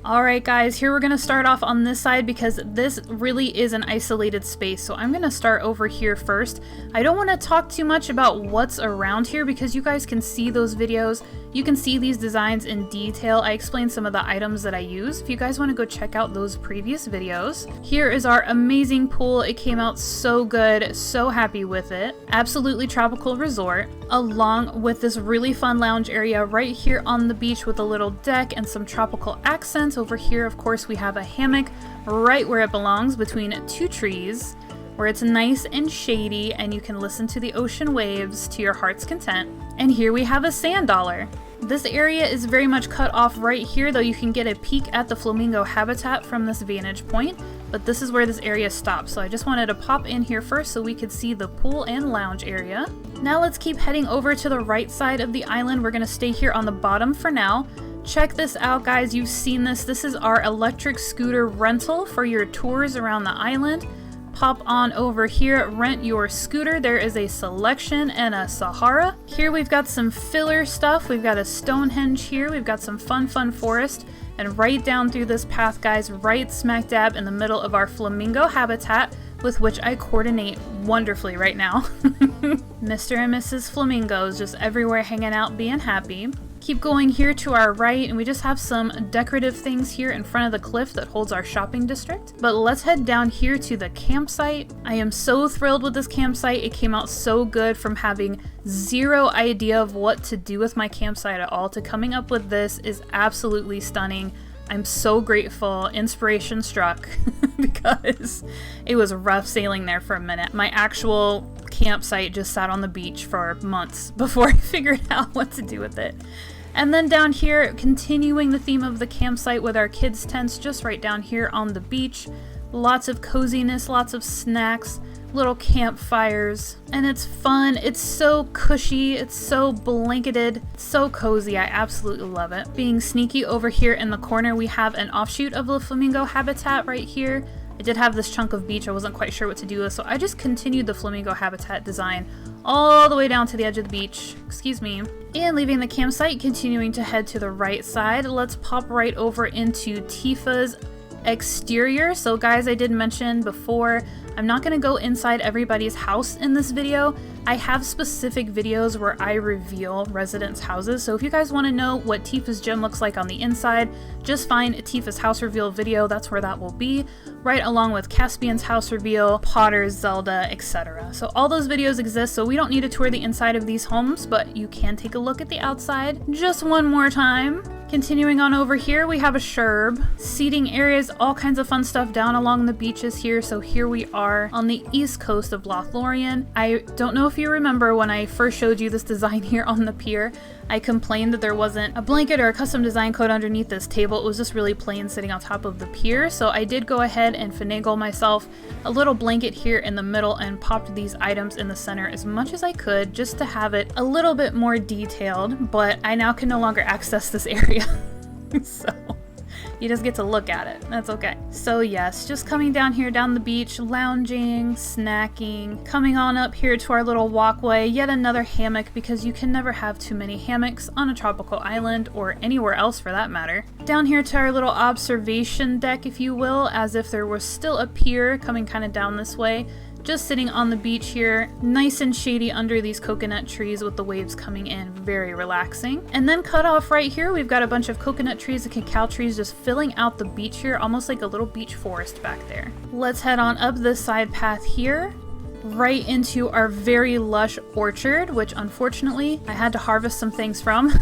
Alright guys, here we're going to start off on this side because this really is an isolated space. So I'm going to start over here first. I don't want to talk too much about what's around here because you guys can see those videos. You can see these designs in detail. I explained some of the items that I use. If you guys want to go check out those previous videos. Here is our amazing pool. It came out so good. So happy with it. Absolutely tropical resort. Along with this really fun lounge area right here on the beach with a little deck and some tropical accents. Over here, of course, we have a hammock right where it belongs between two trees where it's nice and shady and you can listen to the ocean waves to your heart's content. And here we have a sand dollar. This area is very much cut off right here, though you can get a peek at the flamingo habitat from this vantage point, but this is where this area stops. So I just wanted to pop in here first so we could see the pool and lounge area. Now let's keep heading over to the right side of the island. We're gonna stay here on the bottom for now. Check this out, guys. You've seen this. This is our electric scooter rental for your tours around the island. Pop on over here, rent your scooter. There is a Selection and a Sahara. Here we've got some filler stuff. We've got a Stonehenge here. We've got some fun forest. And right down through this path, guys, right smack dab in the middle of our flamingo habitat, with which I coordinate wonderfully right now. Mr. and Mrs. Flamingos just everywhere hanging out, being happy. Keep going here to our right, and we just have some decorative things here in front of the cliff that holds our shopping district. But let's head down here to the campsite. I am so thrilled with this campsite. It came out so good from having zero idea of what to do with my campsite at all to coming up with this is absolutely stunning. I'm so grateful. Inspiration struck because it was rough sailing there for a minute. My actual campsite just sat on the beach for months before I figured out what to do with it. And then down here, continuing the theme of the campsite with our kids' tents just right down here on the beach. Lots of coziness, lots of snacks, little campfires, and it's fun. It's so cushy, it's so blanketed, it's so cozy. I absolutely love it. Being sneaky over here in the corner, we have an offshoot of the flamingo habitat right here. I did have this chunk of beach I wasn't quite sure what to do with, so I just continued the flamingo habitat design all the way down to the edge of the beach. Excuse me. And leaving the campsite, continuing to head to the right side, let's pop right over into Tifa's exterior. So guys, I did mention before, I'm not going to go inside everybody's house in this video. I have specific videos where I reveal residents' houses, so if you guys want to know what Tifa's gym looks like on the inside, just find Tifa's house reveal video. That's where that will be, right along with Caspian's house reveal, Potter's, Zelda, etc. So all those videos exist, so we don't need to tour the inside of these homes, but you can take a look at the outside just one more time. Continuing on over here, we have a sherb, seating areas, all kinds of fun stuff down along the beaches here. So here we are on the east coast of Lothlorien. I don't know if you remember when I first showed you this design here on the pier, I complained that there wasn't a blanket or a custom design code underneath this table. It was just really plain sitting on top of the pier. So I did go ahead and finagle myself a little blanket here in the middle and popped these items in the center as much as I could just to have it a little bit more detailed, but I now can no longer access this area. So you just get to look at it. That's okay. So yes, just coming down here down the beach, lounging, snacking, coming on up here to our little walkway, yet another hammock because you can never have too many hammocks on a tropical island or anywhere else for that matter. Down here to our little observation deck, if you will, as if there was still a pier coming kind of down this way. Just sitting on the beach here, nice and shady under these coconut trees with the waves coming in, very relaxing. And then cut off right here, we've got a bunch of coconut trees and cacao trees just filling out the beach here, almost like a little beach forest back there. Let's head on up this side path here, right into our very lush orchard, which unfortunately I had to harvest some things from.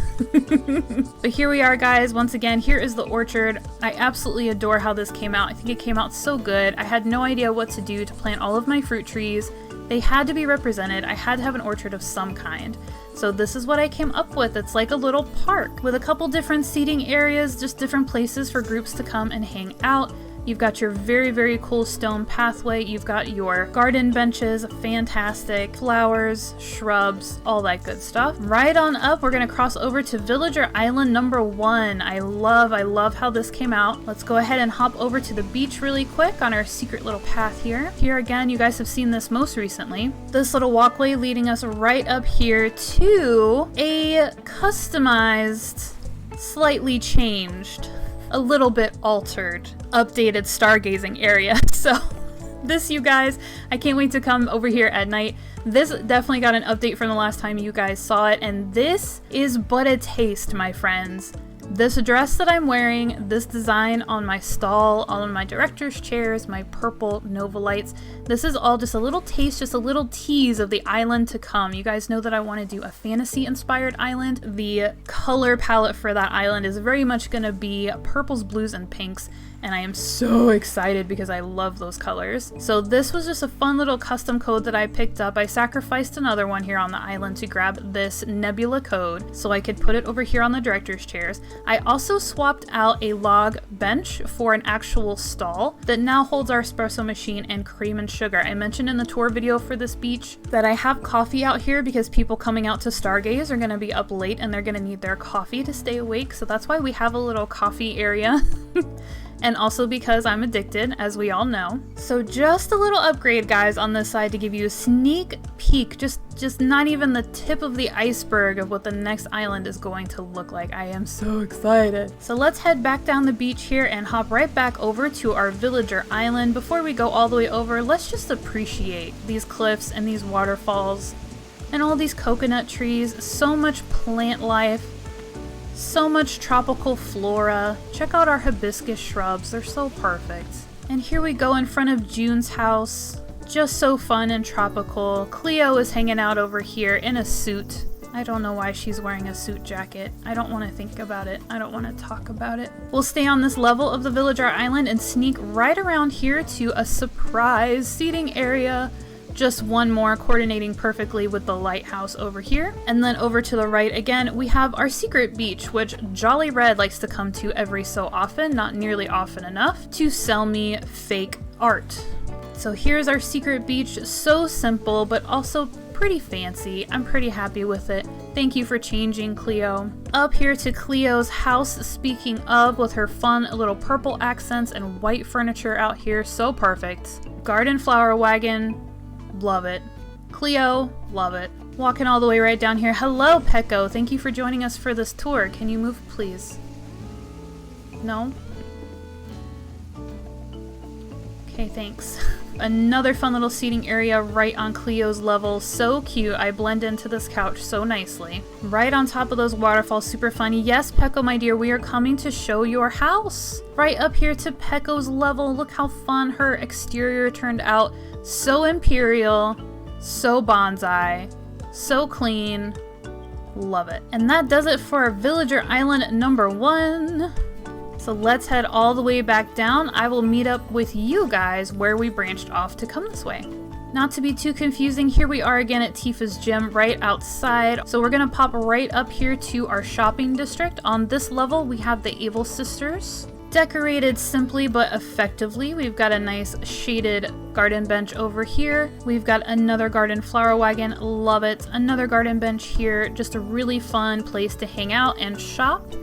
But here we are, guys. Once again, here is the orchard. I absolutely adore how this came out. I think it came out so good. I had no idea what to do to plant all of my fruit trees. They had to be represented. I had to have an orchard of some kind. So this is what I came up with. It's like a little park with a couple different seating areas, just different places for groups to come and hang out. You've got your very cool stone pathway. You've got your garden benches, fantastic flowers, shrubs, all that good stuff. Right on up, we're gonna cross over to Villager Island number 1. I love how this came out. Let's go ahead and hop over to the beach really quick on our secret little path here. Here again, you guys have seen this most recently. This little walkway leading us right up here to a customized, slightly changed a little bit altered, updated stargazing area. So this, you guys, I can't wait to come over here at night. This definitely got an update from the last time you guys saw it, and this is but a taste, my friends. This dress that I'm wearing, this design on my stall, on my director's chairs, my purple Nova lights, this is all just a little taste, just a little tease of the island to come. You guys know that I want to do a fantasy-inspired island. The color palette for that island is very much going to be purples, blues, and pinks, and I am so excited because I love those colors. So this was just a fun little custom code that I picked up. I sacrificed another one here on the island to grab this Nebula code so I could put it over here on the director's chairs. I also swapped out a log bench for an actual stall that now holds our espresso machine and cream and sugar. I mentioned in the tour video for this beach that I have coffee out here because people coming out to stargaze are going to be up late and they're going to need their coffee to stay awake. So that's why we have a little coffee area. And also because I'm addicted, as we all know. So just a little upgrade, guys, on this side to give you a sneak peek, just not even the tip of the iceberg of what the next island is going to look like. I am so excited. So let's head back down the beach here and hop right back over to our villager island. Before we go all the way over, let's just appreciate these cliffs and these waterfalls and all these coconut trees. So much plant life. So much tropical flora. Check out our hibiscus shrubs, they're so perfect. And here we go in front of June's house. Just so fun and tropical. Cleo is hanging out over here in a suit. I don't know why she's wearing a suit jacket. I don't want to think about it. I don't want to talk about it. We'll stay on this level of the villager island and sneak right around here to a surprise seating area. Just one more, coordinating perfectly with the lighthouse over here. And then over to the right again, we have our secret beach, which Jolly Red likes to come to every so often, not nearly often enough, to sell me fake art. So here's our secret beach, so simple, but also pretty fancy. I'm pretty happy with it. Thank you for changing, Cleo. Up here to Cleo's house, speaking of, with her fun little purple accents and white furniture out here, so perfect. Garden flower wagon. Love it. Cleo, love it. Walking all the way right down here. Hello, Pecco. Thank you for joining us for this tour. Can you move, please? No? Okay, thanks. Another fun little seating area right on Cleo's level. So cute. I blend into this couch so nicely. Right on top of those waterfalls. Super funny. Yes, Pecco, my dear, we are coming to show your house. Right up here to Pecco's level. Look how fun her exterior turned out. So imperial, so bonsai, so clean. Love it. And that does it for our villager island number 1. So let's head all the way back down. I will meet up with you guys where we branched off to come this way. Not to be too confusing, here we are again at Tifa's gym right outside. So we're gonna pop right up here to our shopping district. On this level, we have the Able Sisters. Decorated simply but effectively. We've got a nice shaded garden bench over here. We've got another garden flower wagon. Love it. Another garden bench here. Just a really fun place to hang out and shop.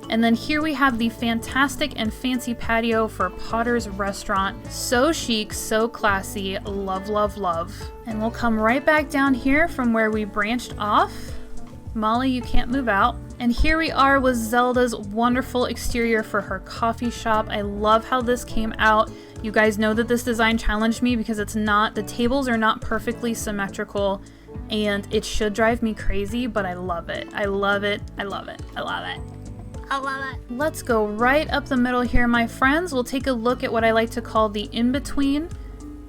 And then here we have the fantastic and fancy patio for Potter's Restaurant. So chic, so classy. Love, love, love. And we'll come right back down here from where we branched off. Molly, you can't move out. And here we are with Zelda's wonderful exterior for her coffee shop. I love how this came out. You guys know that this design challenged me because the tables are not perfectly symmetrical and it should drive me crazy, but I love it. I love it. I love it. I love it. I love it. Let's go right up the middle here, my friends. We'll take a look at what I like to call the in-between,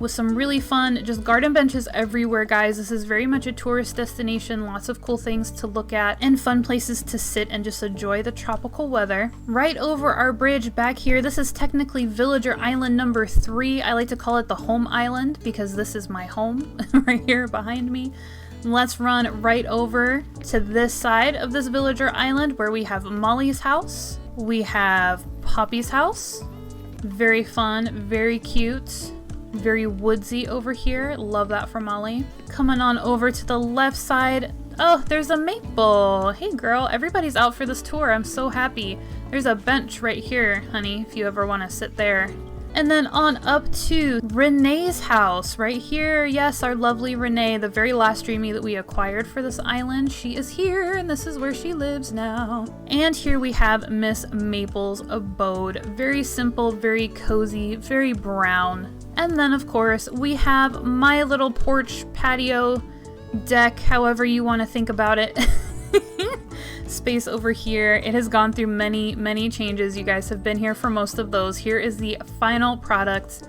with some really fun, just garden benches everywhere, guys. This is very much a tourist destination, lots of cool things to look at, and fun places to sit and just enjoy the tropical weather. Right over our bridge back here, this is technically Villager Island number 3. I like to call it the home island because this is my home right here behind me. Let's run right over to this side of this Villager Island where we have Molly's house. We have Poppy's house. Very fun, very cute. Very woodsy over here. Love that for Molly. Coming on over to the left side. Oh, there's a maple. Hey girl, everybody's out for this tour. I'm so happy. There's a bench right here, honey, if you ever want to sit there. And then on up to Renee's house right here. Yes, our lovely Renee, the very last dreamie that we acquired for this island. She is here and this is where she lives now. And here we have Miss Maple's abode. Very simple, very cozy, very brown. And then of course we have my little porch patio deck, however you want to think about it. Space over here. It has gone through many changes. You guys have been here for most of those. Here is the final product.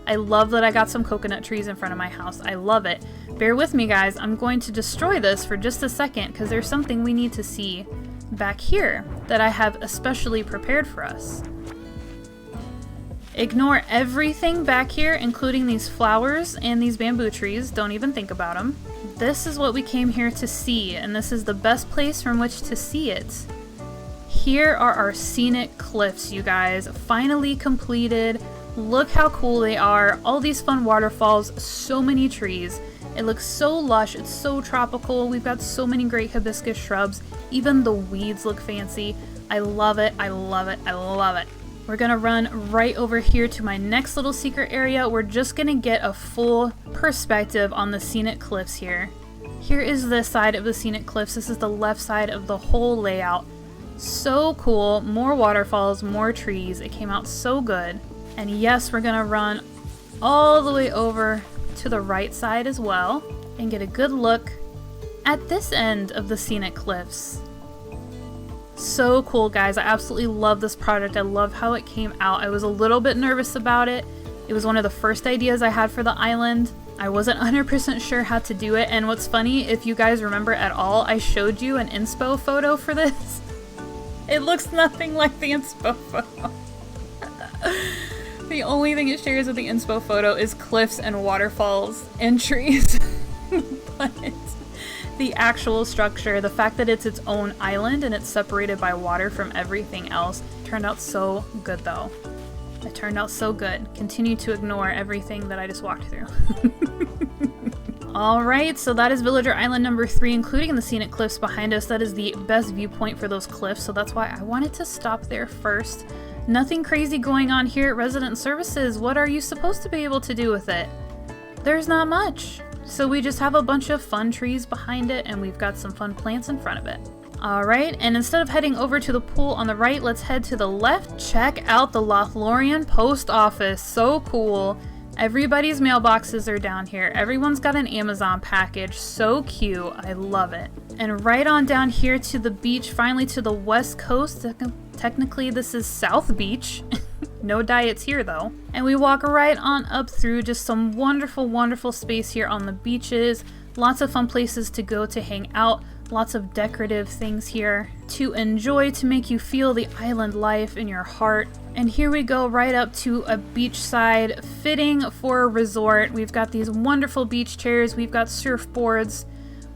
I love that I got some coconut trees in front of my house. I love it. Bear with me, guys. I'm going to destroy this for just a second because there's something we need to see back here that I have especially prepared for us. Ignore everything back here, including these flowers and these bamboo trees. Don't even think about them. This is what we came here to see, and this is the best place from which to see it. Here are our scenic cliffs, you guys. Finally completed. Look how cool they are. All these fun waterfalls, so many trees. It looks so lush, it's so tropical. We've got so many great hibiscus shrubs. Even the weeds look fancy. I love it, I love it, I love it. We're gonna run right over here to my next little secret area. We're just gonna get a full perspective on the scenic cliffs here. Here is this side of the scenic cliffs. This is the left side of the whole layout. So cool. More waterfalls, more trees. It came out so good. And yes, we're gonna run all the way over to the right side as well and get a good look at this end of the scenic cliffs. So cool, guys. I absolutely love this product. I love how it came out. I was a little bit nervous about it. It was one of the first ideas I had for the island. I wasn't 100% sure how to do it. And what's funny, if you guys remember at all, I showed you an inspo photo for this. It looks nothing like the inspo photo. The only thing it shares with the inspo photo is cliffs and waterfalls and trees. But the actual structure, the fact that it's its own island and it's separated by water from everything else, turned out so good though. It turned out so good. Continue to ignore everything that I just walked through. Alright, so that is Villager Island number 3, including the scenic cliffs behind us. That is the best viewpoint for those cliffs, so that's why I wanted to stop there first. Nothing crazy going on here at Resident Services. What are you supposed to be able to do with it? There's not much. So we just have a bunch of fun trees behind it, and we've got some fun plants in front of it. Alright, and instead of heading over to the pool on the right, let's head to the left. Check out the Lothlorien post office. So cool. Everybody's mailboxes are down here. Everyone's got an Amazon package. So cute. I love it. And right on down here to the beach, finally to the west coast. Technically, this is South Beach. No diets here though. And we walk right on up through just some wonderful space here on the beaches. Lots of fun places to go to hang out. Lots of decorative things here to enjoy, to make you feel the island life in your heart. And here we go right up to a beachside, fitting for a resort. We've got these wonderful beach chairs. We've got surfboards.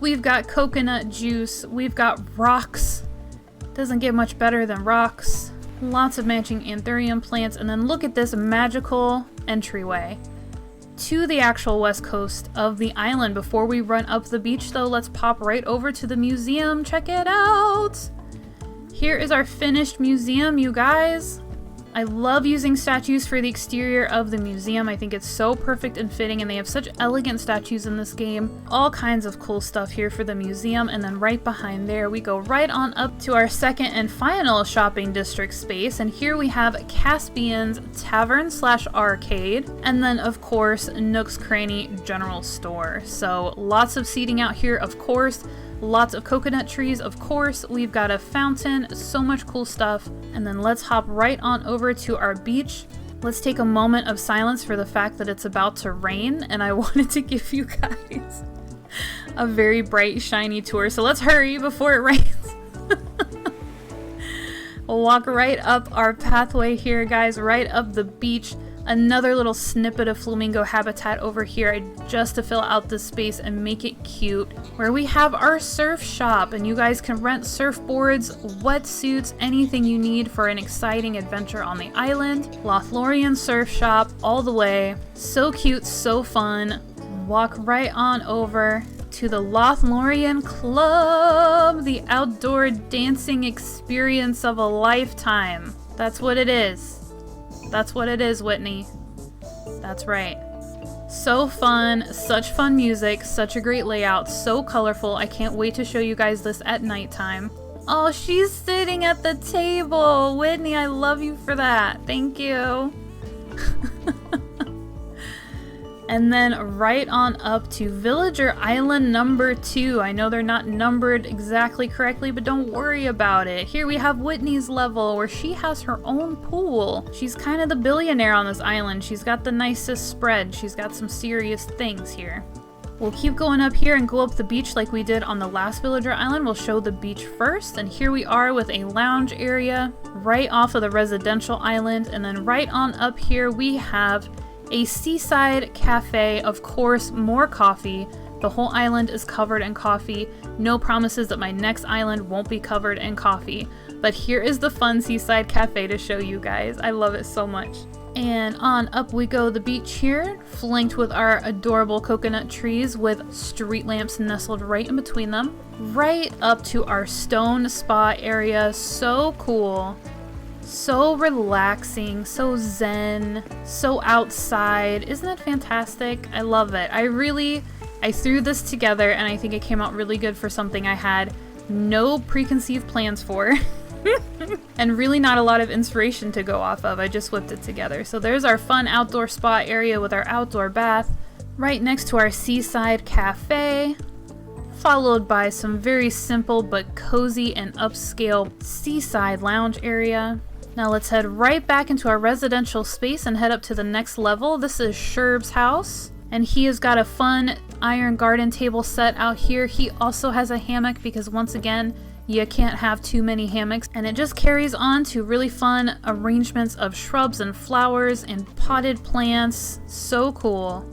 We've got coconut juice. We've got rocks. Doesn't get much better than rocks. Lots of matching anthurium plants, and then look at this magical entryway to the actual west coast of the island. Before we run up the beach though, let's pop right over to the museum. Check it out! Here is our finished museum, you guys. I love using statues for the exterior of the museum. I think it's so perfect and fitting, and they have such elegant statues in this game. All kinds of cool stuff here for the museum, and then right behind there we go right on up to our second and final shopping district space, and here we have Caspian's Tavern / Arcade, and then of course Nook's Cranny General Store. So lots of seating out here, of course. Lots of coconut trees, of course. We've got a fountain, so much cool stuff. And then let's hop right on over to our beach. Let's take a moment of silence for the fact that it's about to rain, and I wanted to give you guys a very bright, shiny tour. So let's hurry before it rains. We'll walk right up our pathway here, guys, right up the beach. Another little snippet of flamingo habitat over here just to fill out the space and make it cute, where we have our surf shop, and you guys can rent surfboards, wetsuits, anything you need for an exciting adventure on the island. Lothlorien surf shop all the way. So cute, so fun. Walk right on over to the Lothlorien Club, the outdoor dancing experience of a lifetime. That's what it is. That's what it is, Whitney. That's right. So fun, such fun music, such a great layout, so colorful. I can't wait to show you guys this at nighttime. Oh, she's sitting at the table. Whitney, I love you for that. Thank you. And then right on up to Villager Island number 2. I know they're not numbered exactly correctly, but don't worry about it. Here we have Whitney's level where she has her own pool. She's kind of the billionaire on this island. She's got the nicest spread. She's got some serious things here. We'll keep going up here and go up the beach like we did on the last Villager Island. We'll show the beach first, and here we are with a lounge area right off of the residential island, and then right on up here we have a seaside cafe. Of course, more coffee. The whole island is covered in coffee. No promises that my next island won't be covered in coffee, but here is the fun seaside cafe to show you guys. I love it so much. And on up we go the beach here, flanked with our adorable coconut trees with street lamps nestled right in between them. Right up to our stone spa area. So cool. So relaxing, so zen, so outside. Isn't it fantastic? I love it. I threw this together and I think it came out really good for something I had no preconceived plans for. And really not a lot of inspiration to go off of. I just whipped it together. So there's our fun outdoor spa area with our outdoor bath right next to our seaside cafe, followed by some very simple but cozy and upscale seaside lounge area. Now let's head right back into our residential space and head up to the next level. This is Sherb's house, and he has got a fun iron garden table set out here. He also has a hammock because once again, you can't have too many hammocks, and it just carries on to really fun arrangements of shrubs and flowers and potted plants. So cool.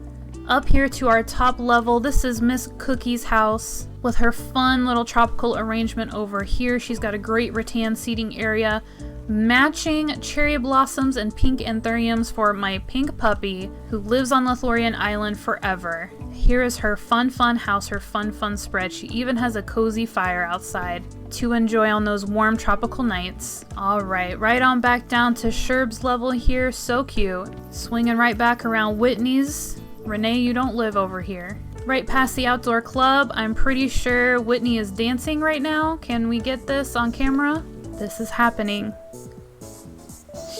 Up here to our top level, this is Miss Cookie's house with her fun little tropical arrangement over here. She's got a great rattan seating area, matching cherry blossoms and pink anthuriums for my pink puppy who lives on Lothlorien Island forever. Here is her fun house, her fun spread. She even has a cozy fire outside to enjoy on those warm tropical nights. Alright, right on back down to Sherb's level here. So cute. Swinging right back around Whitney's. Renee, you don't live over here. Right past the outdoor club. I'm pretty sure Whitney is dancing right now. Can we get this on camera? This is happening.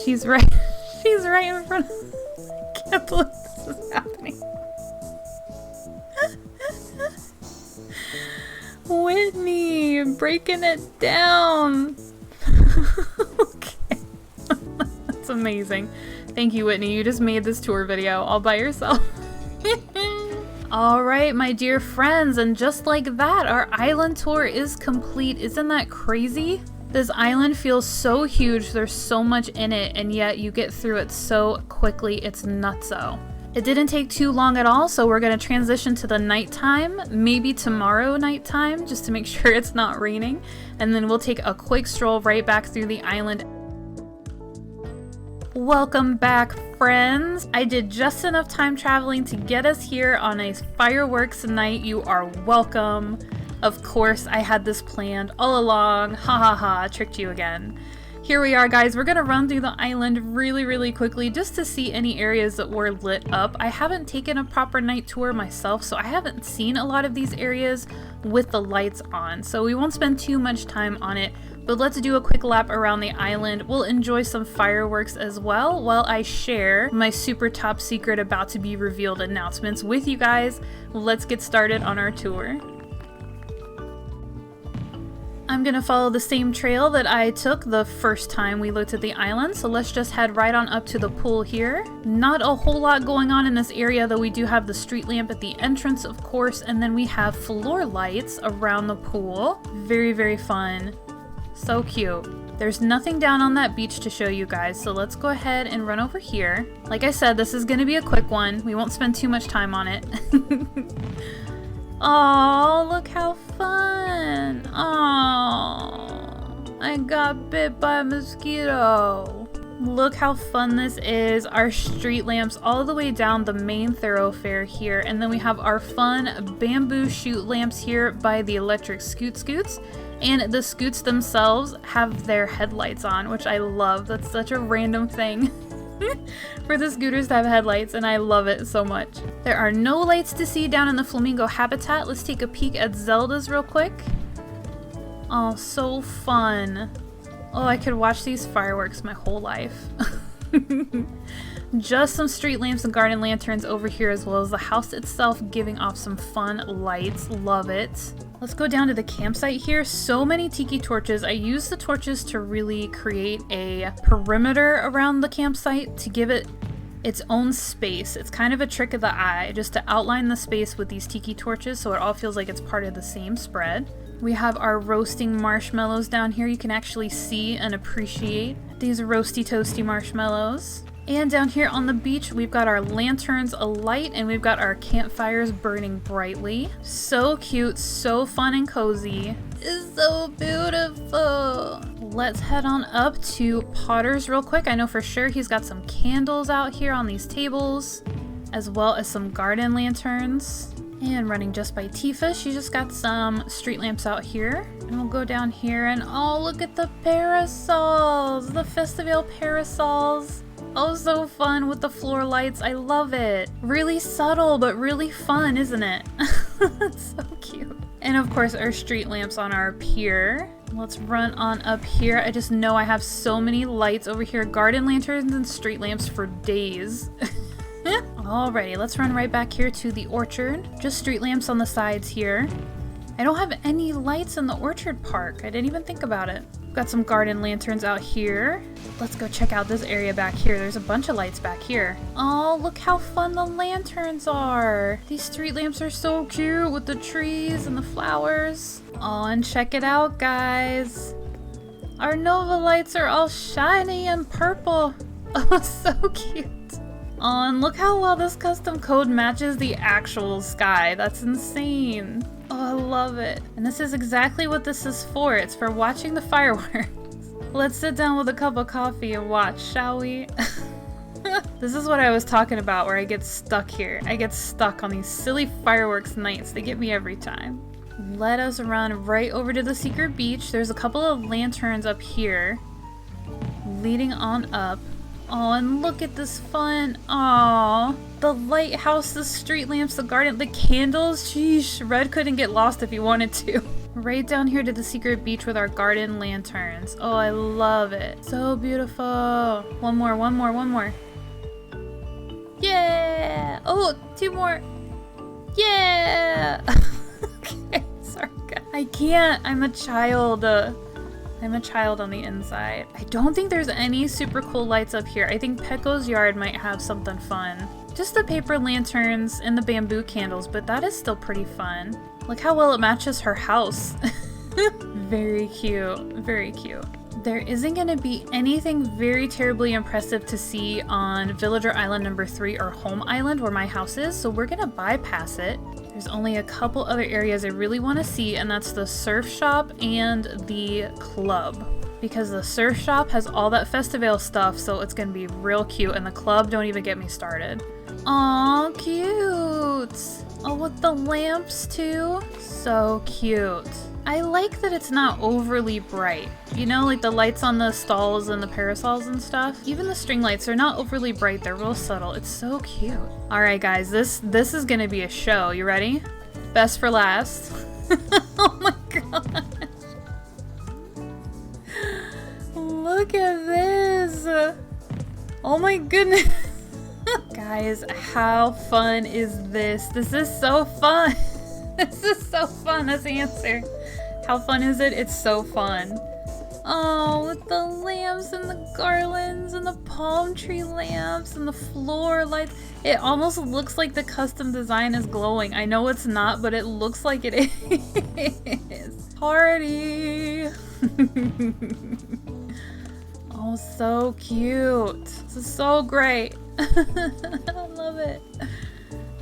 She's right in front of I can't believe this is happening. Whitney, breaking it down. Okay. That's amazing. Thank you, Whitney. You just made this tour video all by yourself. Alright, my dear friends, and just like that, our island tour is complete. Isn't that crazy? This island feels so huge, there's so much in it, and yet you get through it so quickly, it's nutso. It didn't take too long at all, so we're going to transition to the nighttime, maybe tomorrow nighttime, just to make sure it's not raining, and then we'll take a quick stroll right back through the island. Welcome back, friends! I did just enough time traveling to get us here on a fireworks night. You are welcome. Of course, I had this planned all along. Ha ha ha, tricked you again. Here we are, guys. We're gonna run through the island really quickly just to see any areas that were lit up. I haven't taken a proper night tour myself, so I haven't seen a lot of these areas with the lights on, so we won't spend too much time on it, but let's do a quick lap around the island. We'll enjoy some fireworks as well while I share my super top secret about to be revealed announcements with you guys. Let's get started on our tour. I'm gonna follow the same trail that I took the first time we looked at the island, so let's just head right on up to the pool here. Not a whole lot going on in this area, though we do have the street lamp at the entrance, of course, and then we have floor lights around the pool. Very fun. So cute. There's nothing down on that beach to show you guys, so let's go ahead and run over here. Like I said, this is gonna be a quick one. We won't spend too much time on it. Oh, look how fun! Oh, I got bit by a mosquito. Look how fun this is. Our street lamps all the way down the main thoroughfare here, and then we have our fun bamboo chute lamps here by the electric scoots. And the scoots themselves have their headlights on, which I love. That's such a random thing. for the scooters to have headlights, and I love it so much. There are no lights to see down in the flamingo habitat. Let's take a peek at Zelda's real quick. Oh, so fun. Oh, I could watch these fireworks my whole life. Just some street lamps and garden lanterns over here, as well as the house itself giving off some fun lights. Love it. Let's go down to the campsite here. So many tiki torches. I use the torches to really create a perimeter around the campsite to give it its own space. It's kind of a trick of the eye, just to outline the space with these tiki torches so it all feels like it's part of the same spread. We have our roasting marshmallows down here. You can actually see and appreciate these roasty toasty marshmallows. And down here on the beach, we've got our lanterns alight and we've got our campfires burning brightly. So cute, so fun and cozy. It's so beautiful. Let's head on up to Potter's real quick. I know for sure he's got some candles out here on these tables, as well as some garden lanterns. And running just by Tifa, she just got some street lamps out here. And we'll go down here and oh, look at the parasols! The Festivale parasols! Oh, so fun with the floor lights. I love it. Really subtle, but really fun, isn't it? It's so cute. And of course, our street lamps on our pier. Let's run on up here. I just know I have so many lights over here. Garden lanterns and street lamps for days. Alrighty, let's run right back here to the orchard. Just street lamps on the sides here. I don't have any lights in the orchard park. I didn't even think about it. Got some garden lanterns out here. Let's go check out this area back here. There's a bunch of lights back here. Oh, look how fun the lanterns are. These street lamps are so cute with the trees and the flowers. Oh, and check it out, guys. Our Nova lights are all shiny and purple. Oh, so cute. Oh, and look how well this custom code matches the actual sky. That's insane. Oh, I love it. And this is exactly what this is for. It's for watching the fireworks. Let's sit down with a cup of coffee and watch, shall we? This is what I was talking about, where I get stuck here. I get stuck on these silly fireworks nights. They get me every time. Let us run right over to the secret beach. There's a couple of lanterns up here leading on up. Oh, and look at this fun. Aw, the lighthouse, the street lamps, the garden, the candles. Sheesh, Red couldn't get lost if he wanted to. Right down here to the secret beach with our garden lanterns. Oh, I love it. So beautiful. One more, one more, one more. Yeah! Oh, two more. Yeah! Okay, sorry guys. I can't. I'm a child. I'm a child on the inside. I don't think there's any super cool lights up here. I think Pecco's yard might have something fun. Just the paper lanterns and the bamboo candles, but that is still pretty fun. Look how well it matches her house. Very cute, very cute. There isn't gonna be anything very terribly impressive to see on Villager Island number 3 or Home Island where my house is, so we're gonna bypass it. There's only a couple other areas I really want to see, and that's the surf shop and the club. Because the surf shop has all that Festivale stuff, so it's gonna be real cute, and the club, don't even get me started. Aw, cute! Oh, with the lamps too? So cute. I like that it's not overly bright. You know, like the lights on the stalls and the parasols and stuff. Even the string lights are not overly bright, they're real subtle. It's so cute. Alright guys, this is gonna be a show. You ready? Best for last. Oh my gosh. Look at this. Oh my goodness. Guys, how fun is this? This is so fun. This is so fun. That's the answer. How fun is it? It's so fun. Oh, with the lamps and the garlands and the palm tree lamps and the floor lights. It almost looks like the custom design is glowing. I know it's not, but it looks like it is. Party! Oh, so cute. This is so great. I love it.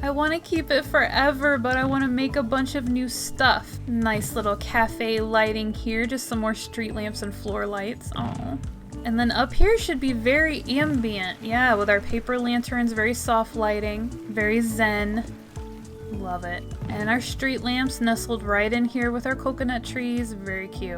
I want to keep it forever, but I want to make a bunch of new stuff. Nice little cafe lighting here, just some more street lamps and floor lights. Oh. And then up here should be very ambient. Yeah, with our paper lanterns, very soft lighting, very zen. Love it. And our street lamps nestled right in here with our coconut trees. Very cute.